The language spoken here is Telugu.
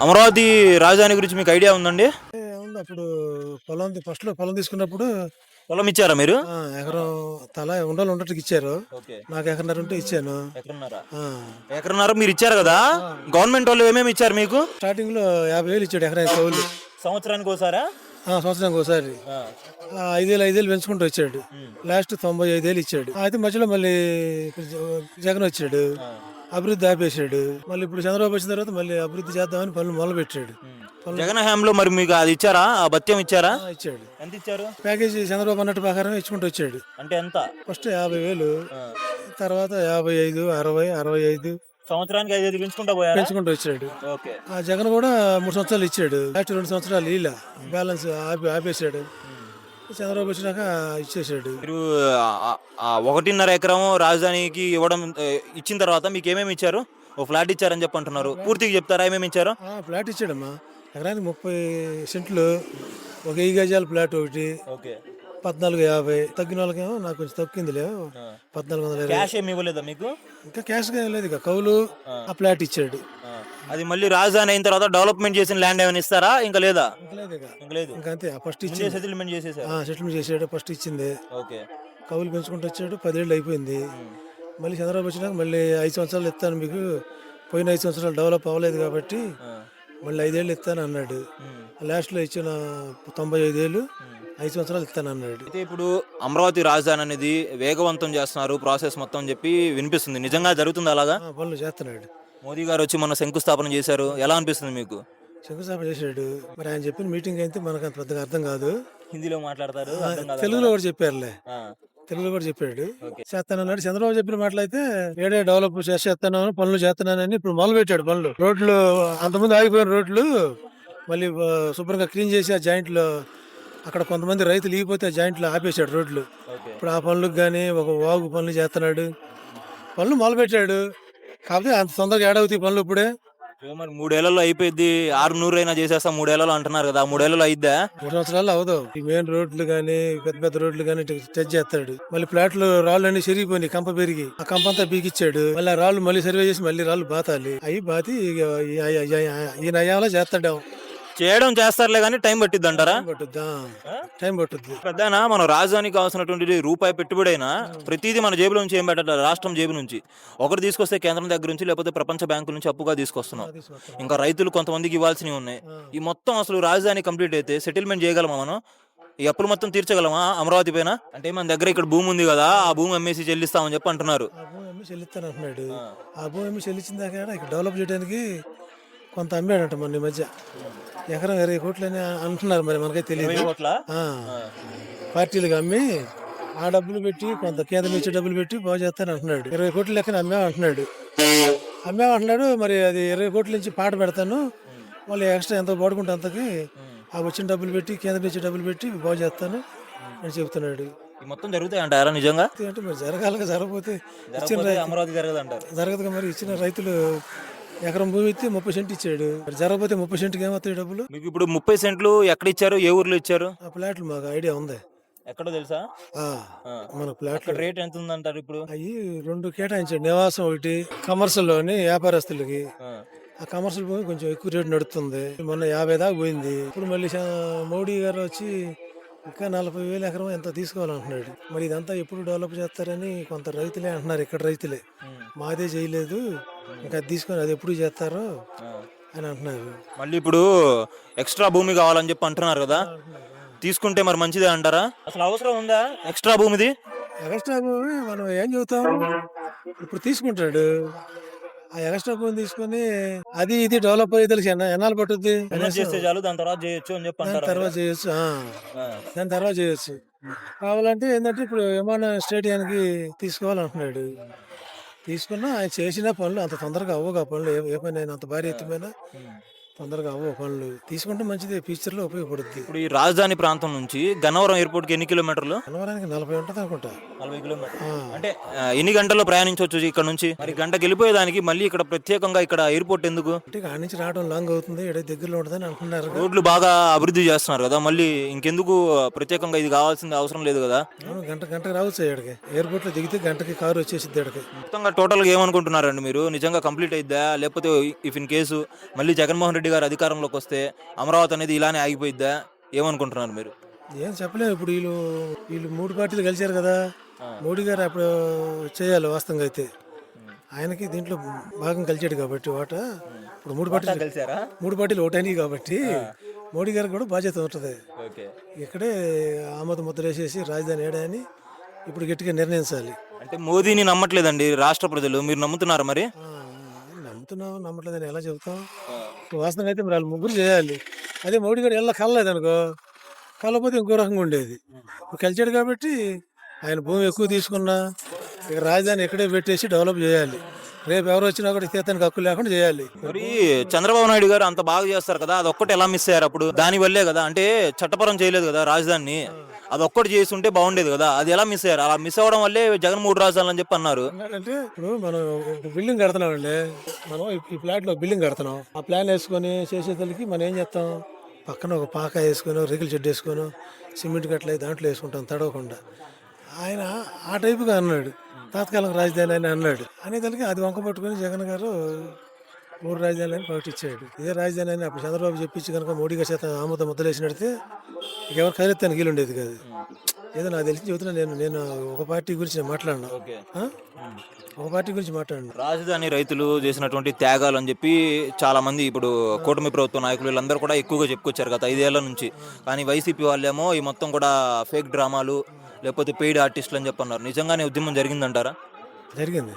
అమరావతి రాజధాని గురించి మీకు ఐడియా ఉందండి? ఉంది. అప్పుడు ఫస్ట్‌లో పొలం తీసుకున్నప్పుడు పొలం ఇచ్చారా మీరు? ఎకరం తలా ఉండలు ఉండట్టుకి ఇచ్చారు. ఓకే. నాకు ఎకరన్నర ఉంటే ఇచ్చాను. ఎకరన్నర. ఆ! ఎకరన్నర మీరు ఇచ్చారు కదా? గవర్నమెంట్ వాళ్ళు ఏమేమి ఇచ్చారు మీకు? స్టార్టింగ్‌లో 50,000 ఇచ్చాడు ఎకరానికి కౌలు. సంవత్సరానికి ఒకసారా? సంవత్సరానికి ఒకసారి. ఆ. 5,000 పెంచుకుంటూ వచ్చాడు. లాస్ట్ 95,000 ఇచ్చాడు. అయితే మధ్యలో మళ్ళీ జగన్ వచ్చాడు. అభివృద్ధి ఆపేశాడు. మళ్ళీ ఇప్పుడు చంద్రబాబు వచ్చిన తర్వాత మళ్ళీ అభివృద్ధి చేద్దామని పనులు మొదలుపెట్టాడు. జగన్ హయాంలో మరి మీకు అది ఇచ్చారా? ఆ భత్యం ఇచ్చారా? ఇచ్చాడు. ఎంత ఇచ్చారు? ప్యాకేజీ చంద్రబాబు అన్నట్టు ప్రకారం ఇచ్చుకుంటూ వచ్చాడు. అంటే ఎంత? ఫస్ట్ 50,000, తర్వాత 55, 60, 65 సంవత్సరానికి 5,000 పెంచుకుంటా పోయారా? పెంచుకుంటూ వచ్చాడు. ఓకే. ఆ జగన్ కూడా 3 సంవత్సరాలు ఇచ్చాడు. లాస్ట్ 2 సంవత్సరాలు ఇలా బ్యాలెన్స్ ఆపేశాడు. చంద్రబాబు వచ్చినాక ఇచ్చేసాడు. మీరు 1.5 ఎకరం రాజధానికి ఇవ్వడం ఇచ్చిన తర్వాత మీకు ఏమేమి ఇచ్చారు? ఓ ఫ్లాట్ ఇచ్చారని చెప్పి అంటున్నారు. పూర్తిగా చెప్తారా ఏమేమి ఇచ్చారు? ఫ్లాట్ ఇచ్చాడమ్మా. ఎకరానికి 30 సెంట్లు, ఒక 1000 గజాల ఫ్లాట్ ఒకటి, ఓకే. 1450. తగ్గిన వాళ్ళకేమో నాకు కొంచెం తగ్గిందిలే, 1420. క్యాష్ ఏమి ఇవ్వలేదా మీకు? ఇంకా క్యాష్ లేదు, ఇక కౌలు ఆ ఫ్లాట్ ఇచ్చాడు. అది మళ్ళీ రాజధాని అయిన తర్వాత డెవలప్మెంట్ చేసిన ల్యాండ్ ఏమైనా ఇస్తారా? ఇంకా లేదా? ఇంకా లేదు. ఇంకా అంతే. ఫస్ట్ ఇచ్చి సెటిల్మెంట్ చేసేసారు. సెటిల్మెంట్ చేసాడు. ఫస్ట్ ఇచ్చింది. ఓకే. కౌలు పెంచుకుంటూ వచ్చాడు. 10 ఏళ్ళు అయిపోయింది. మళ్ళీ చంద్రబాబు వచ్చినాక మళ్ళీ 5 సంవత్సరాలు ఇస్తాను మీకు, పోయిన 5 సంవత్సరాలు డెవలప్ అవ్వలేదు కాబట్టి మళ్ళీ 5 ఏళ్ళు ఇస్తాను అన్నాడు. లాస్ట్లో ఇచ్చిన 95,000 5 సంవత్సరాలు ఇస్తాను అన్నాడు. అయితే ఇప్పుడు అమరావతి రాజధాని అనేది వేగవంతం చేస్తున్నారు ప్రాసెస్ మొత్తం అని చెప్పి వినిపిస్తుంది. నిజంగా జరుగుతుంది అలాగా? పనులు చేస్తున్నాడు. మోదీ గారు వచ్చి మన శంకుస్థాపన చేశారు. ఎలా అనిపిస్తుంది మీకు? శంకుస్థాపన చేశాడు. మరి ఆయన చెప్పిన మీటింగ్ అయితే మనకు అంత పెద్దగా అర్థం కాదు. హిందీలో మాట్లాడతారు, తెలుగులో కూడా చెప్పారులే. తెలుగులో కూడా చెప్పాడు. చేస్తానన్నాడు. చంద్రబాబు చెప్పిన మాటలు అయితే ఏడే డెవలప్ చేస్తాను, పనులు చేస్తున్నానని ఇప్పుడు మొదలు పెట్టాడు. పనులు, రోడ్లు అంతకుముందు ఆగిపోయిన రోడ్లు మళ్ళీ శుభ్రంగా క్లీన్ చేసి ఆ జాయింట్లో, అక్కడ కొంతమంది రైతులు ఈగిపోతే ఆ జాయింట్లో ఆపేశాడు రోడ్లు. ఇప్పుడు ఆ పనులకు కానీ ఒక వాగు పనులు చేస్తున్నాడు. పనులు మొదలు పెట్టాడు. కాకపోతే అంత తొందరగా ఏడవుతాయి పనులు ఇప్పుడే. మరి 3 ఏళ్లలో అయిపోయింది. 600 అయినా చేసేస్తా 3 ఏళ్లలో అంటున్నారు కదా. 3 ఏళ్లలో అయిద్దా? 3 సంవత్సరాలు అవదు. ఈ మెయిన్ రోడ్లు కానీ పెద్ద పెద్ద రోడ్లు కానీ టచ్ చేస్తాడు. మళ్ళీ ప్లాట్లు రాళ్ళు అన్ని చెరిగిపోయినాయి, కంప పెరిగి ఆ కంప అంతా బీగిచ్చాడు. మళ్ళీ ఆ రాళ్ళు మళ్ళీ సర్వే చేసి మళ్ళీ రాళ్ళు బాతాలి. అవి బాతి ఈ నయాలో చేస్తాడు. చేయడం చేస్తారులే కానీ టైం పట్టిద్ది అంటారా? టైం పట్టుద్ది. పెద్దనా మన రాజధానికి కావాల్సినటువంటి రూపాయి పెట్టుబడి అయినా ప్రతిదీ మన జేబులో నుంచి ఏం పెట్టాలి? రాష్ట్రం జేబు నుంచి. ఒకటి తీసుకొస్తే కేంద్రం దగ్గర నుంచి, లేకపోతే ప్రపంచ బ్యాంకుల నుంచి అప్పుగా తీసుకొస్తున్నాం. ఇంకా రైతులు కొంతమందికి ఇవ్వాల్సినవి ఉన్నాయి. ఈ మొత్తం అసలు రాజధాని కంప్లీట్ అయితే సెటిల్మెంట్ చేయగలమా మనం? ఈ అప్పులు మొత్తం తీర్చగలమా అమరావతి పైన? అంటే మన దగ్గర ఇక్కడ భూమి ఉంది కదా, ఆ భూమి అమ్మేసి చెల్లిస్తామని చెప్పి అంటున్నారు. ఆ భూమి అమ్మి చెల్లిస్తాను అంటున్నాడు. ఆ భూమి అమ్మి చెల్లించిన దాకా ఇక్కడ డెవలప్ చేయడానికి కొంత అమ్మాడంట మన ఈ మధ్య. ఎకరం 20 కోట్లు అని అంటున్నారు. మరి మనకైతే తెలియదు. పార్టీలకు అమ్మి ఆ డబ్బులు పెట్టి, కొంత కేంద్రం ఇచ్చే డబ్బులు పెట్టి బాగు చేస్తాను అంటున్నాడు. 20 కోట్ల లెక్కన అమ్మేమంటున్నాడు. మరి అది 20 కోట్ల నుంచి పాట పెడతాను, మళ్ళీ ఎక్స్ట్రా ఎంత పడుకుంటే అంతకి ఆ వచ్చిన డబ్బులు పెట్టి, కేంద్రం ఇచ్చే డబ్బులు పెట్టి బాగు చేస్తాను అని చెప్తున్నాడు. మొత్తం జరుగుతాయి అంటారా నిజంగా? అంటే మరి జరగాలిగా, జరగకపోతే అమరావతి జరగదు అంటారు. జరగదుగా. మరి ఇచ్చిన రైతులు ఎకరం భూమి ఇస్తే 30 సెంట్లు ఇచ్చాడు. జరగకపోతే 30 సెంట్కి ఏమవుతాయి డబ్బులు? మీకు ఇప్పుడు 30 సెంట్లు ఎక్కడ ఇచ్చారు? ఏ ఊర్లో ఇచ్చారు? ఆ ప్లాట్లు మాకు ఐడియా ఉంది. ఎక్కడో తెలుసా? మన ప్లాట్ రేట్ ఎంత ఉందంటారు ఇప్పుడు? అవి 2 కేటాయించాడు. నివాసం ఒకటి, కమర్షియల్ లోని వ్యాపారస్తులకి. ఆ కమర్షియల్ భూమి కొంచెం ఎక్కువ రేటు నడుస్తుంది. మొన్న 50 దాకా పోయింది. ఇప్పుడు మళ్ళీ మోడీ గారు వచ్చి ఇంకా 40,000 ఎకరం ఎంత తీసుకోవాలంటున్నాడు. మరి ఇదంతా ఎప్పుడు డెవలప్ చేస్తారని కొంత రైతులే అంటున్నారు. ఇక్కడ రైతులే మాదే చేయలేదు, ఇంకా తీసుకొని అది ఎప్పుడు చేస్తారో అని అంటున్నారు. మళ్ళీ ఇప్పుడు ఎక్స్ట్రా భూమి కావాలని చెప్పి అంటున్నారు కదా, తీసుకుంటే మరి మంచిదే అంటారా? అసలు అవసరం ఉందా ఎక్స్ట్రా భూమిది? ఎక్స్ట్రా భూమి మనం ఏం చెబుతాం, ఇప్పుడు తీసుకుంటాడు. ఆ ఎక్స్ట్రా భూమి తీసుకొని అది ఇది డెవలప్ అయ్యి తెలిసి ఎన్నాళ్ళు పట్టుద్ది? దాని తర్వాత చేయొచ్చు అని చెప్పి దాని తర్వాత చేయొచ్చు. కావాలంటే ఏంటంటే ఇప్పుడు విమాన స్టేడియానికి తీసుకోవాలంటున్నాడు. తీసుకున్నా ఆయన చేసిన పనులు అంత తొందరగా అవ్వగా పనులు. ఏ పని అయినా అంత భారీ ఎత్తుమైన తొందరగా అవ్వ పనులు. తీసుకుంటే మంచిది, ఫ్యూచర్ లో ఉపయోగపడుద్ది. ఇప్పుడు ఈ రాజధాని ప్రాంతం నుంచి గన్నవరం ఎయిర్పోర్ట్ కి ఎన్ని కిలోమీటర్లు? గన్నవరానికి 40 ఉంటుంది అనుకుంటా. 40 కిలోమీటర్లు. అంటే ఎన్ని గంటల్లో ప్రయాణించవచ్చు ఇక్కడ నుంచి? మరి గంటకి వెళ్ళిపోయేదానికి మళ్ళీ ఇక్కడ ప్రత్యేకంగా ఇక్కడ ఎయిర్పోర్ట్ ఎందుకు? అంటే ఆడ నుంచి రావడం లాంగ్ అవుతుంది, ఇక్కడ దగ్గరలో ఉంటుందని అంటున్నారు. రోడ్లు బాగా అభివృద్ధి చేస్తున్నారు కదా, మళ్ళీ ఇంకెందుకు ప్రత్యేకంగా ఇది కావాల్సింది అవసరం లేదు కదా? గంటకి రావచ్చు ఇక్కడికి. ఎయిర్పోర్ట్ లో దిగితే గంటకి కారు వచ్చేసిద్ది ఇక్కడికి. మొత్తంగా టోటల్ గా ఏమనుకుంటున్నారండి మీరు? నిజంగా కంప్లీట్ అయిద్దా, లేకపోతే ఇఫ్ ఇన్ కేసు మళ్ళీ జగన్మోహన్ రెడ్డి రెడ్డి గారు అధికారంలోకి వస్తే అమరావతి అనేది ఇలానే ఆగిపోయిద్దా? ఏమనుకుంటున్నారు మీరు? ఏం చెప్పలేము. ఇప్పుడు వీళ్ళు 3 పార్టీలు కలిశారు కదా. మోడీ గారు అప్పుడు చేయాలి వాస్తవంగా అయితే. ఆయనకి దీంట్లో భాగం కలిసాడు కాబట్టి ఇప్పుడు 3 పార్టీలు ఓటైనవి కాబట్టి మోడీ గారికి కూడా బాధ్యత ఉంటుంది. ఇక్కడే ఆమోద ముద్ర వేసేసి రాజధాని ఏడాని ఇప్పుడు గట్టిగా నిర్ణయించాలి. అంటే మోదీని నమ్మట్లేదండి రాష్ట్ర ప్రజలు, మీరు నమ్ముతున్నారా మరి? నమ్ముతున్నాం నమ్మట్లేదని ఎలా చెబుతాం. వాస్తవంగా అయితే మరి వాళ్ళు ముగ్గురు చేయాలి. అదే మోడీ గారు ఎలా కలలేదు అనుకో, కలకపోతే ఇంకో రకంగా ఉండేది. ఇప్పుడు కలిచాడు కాబట్టి ఆయన భూమి ఎక్కువ తీసుకున్నా ఇక రాజధాని ఇక్కడే పెట్టేసి డెవలప్ చేయాలి. రేపు ఎవరు వచ్చినా కూడా తీర్థానికి హక్కు లేకుండా చేయాలి. మరి చంద్రబాబు నాయుడు గారు అంత బాగా చేస్తారు కదా, అదొక్కటి ఎలా మిస్ అయ్యారు అప్పుడు? దాని వల్లే కదా, అంటే చట్టపరం చేయలేదు కదా రాజధానిని, అదొక్కటి చేసి ఉంటే బాగుండేది కదా, అది ఎలా మిస్ అయ్యారు? అలా మిస్ అవ్వడం వల్లే జగన్ 3 రాజధానులు అని చెప్పి అన్నారు. అంటే ఇప్పుడు మనం ఒక బిల్డింగ్ కడుతున్నాం అండి. మనం ఈ ఫ్లాట్ లో బిల్డింగ్ కడుతున్నాం. ఆ ప్లాన్ వేసుకొని చేసేతలకి మనం ఏం చేస్తాం, పక్కన ఒక పాక వేసుకొని రేకుల చెట్టు వేసుకొని సిమెంట్ గట్ల దాంట్లో వేసుకుంటాం తడవకుండా. ఆయన ఆ టైపుగా అన్నాడు, తాత్కాలిక రాజధాని అని అన్నాడు. అనేదానికి అది వంక పట్టుకొని జగన్ గారు 3 రాజధానులు అని ప్రకటించాడు. ఇదే రాజధాని అని అప్పుడు చంద్రబాబు చెప్పించి కనుక మోడీ గారి చేత ఆమోద ముద్దలేసినడితే ఎవరు కైలెత్తానికి వీలు ఉండేది కాదు. ఏదో నాకు తెలిసి చెబుతున్నా, నేను ఒక పార్టీ గురించి నేను మాట్లాడినా, ఒక పార్టీ గురించి మాట్లాడినా. రాజధాని రైతులు చేసినటువంటి త్యాగాలు అని చెప్పి చాలా మంది ఇప్పుడు కూటమి ప్రభుత్వ నాయకులు వీళ్ళందరూ కూడా ఎక్కువగా చెప్పుకొచ్చారు గత 5 ఏళ్ల నుంచి. కానీ వైసీపీ వాళ్ళేమో ఈ మొత్తం కూడా ఫేక్ డ్రామాలు లేకపోతే పెయిడ్ ఆర్టిస్టులు అని చెప్పన్నారు. నిజంగానే ఉద్యమం జరిగిందంటారా? జరిగింది.